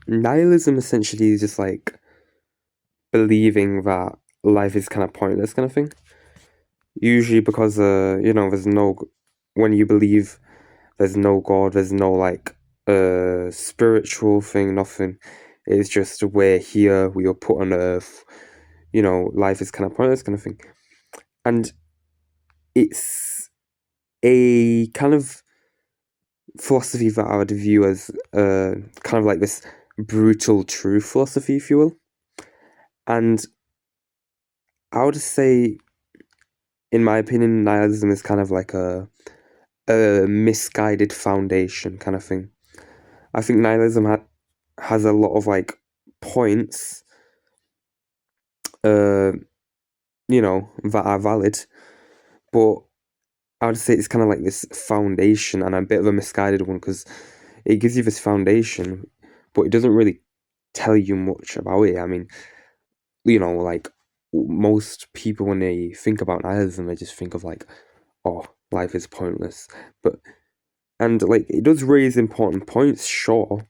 Nihilism essentially is just like believing that life is kind of pointless, kind of thing. Usually because there's no when you believe there's no God, there's no like spiritual thing, nothing. It's just we're here, we are put on earth. Life is kind of pointless, kind of thing, and it's a kind of philosophy that I would view as kind of like this brutal truth philosophy, if you will. And I would say, in my opinion, nihilism is kind of like a misguided foundation kind of thing. I think nihilism has a lot of like points, uh, that are valid, but I would say it's kind of like this foundation and a bit of a misguided one because it gives you this foundation, but it doesn't really tell you much about it. I mean, like most people when they think about nihilism, they just think of like, oh, life is pointless. And like it does raise important points, sure,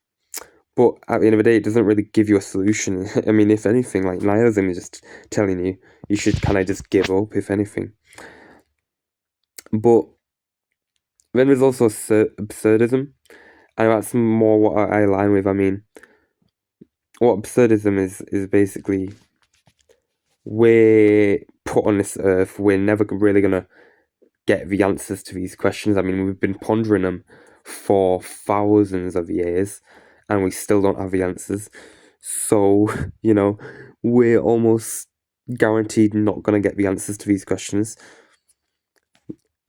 but at the end of the day, it doesn't really give you a solution. I mean, if anything, like nihilism is just telling you should kind of just give up, if anything. But then there's also absurdism, and that's more what I align with. I mean, what absurdism is basically we're put on this earth, we're never really gonna get the answers to these questions. I mean, we've been pondering them for thousands of years, and we still don't have the answers. So, we're almost guaranteed not gonna get the answers to these questions.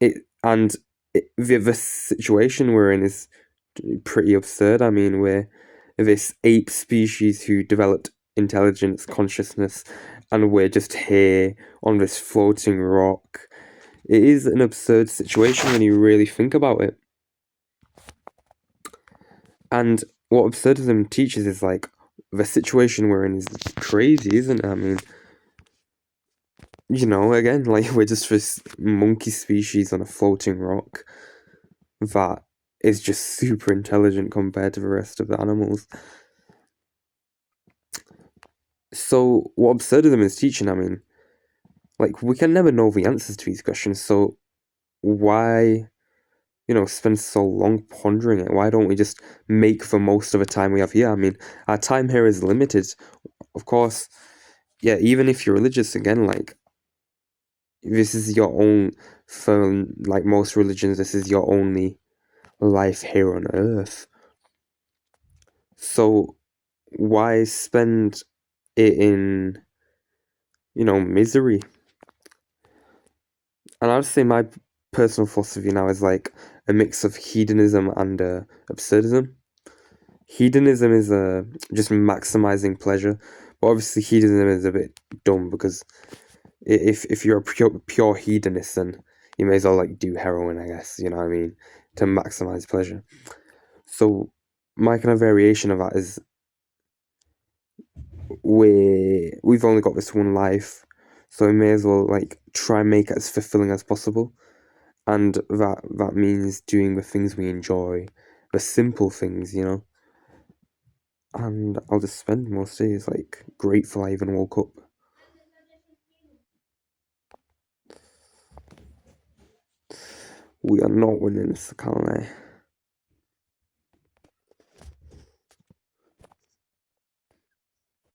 The situation we're in is pretty absurd. I mean, we're this ape species who developed intelligence, consciousness, and we're just here on this floating rock. It is an absurd situation when you really think about it. And what absurdism teaches is like the situation we're in is crazy, isn't it? I mean, again, like we're just this monkey species on a floating rock that is just super intelligent compared to the rest of the animals. So what absurdism is teaching, I mean, like we can never know the answers to these questions, so why, spend so long pondering it? Why don't we just make the most of the time we have here? I mean, our time here is limited. Of course, yeah, even if you're religious, again, like this is your own, for like most religions, this is your only life here on earth. So why spend it in, misery? And I would say my personal philosophy now is like a mix of hedonism and absurdism. Hedonism is just maximizing pleasure, but obviously hedonism is a bit dumb because if you're a pure hedonist, then you may as well like do heroin, I guess. You know what I mean, to maximize pleasure. So my kind of variation of that is we've only got this one life, so we may as well like try and make it as fulfilling as possible, and that means doing the things we enjoy, the simple things, And I'll just spend most days like grateful I even woke up. We are not winning this, can't I?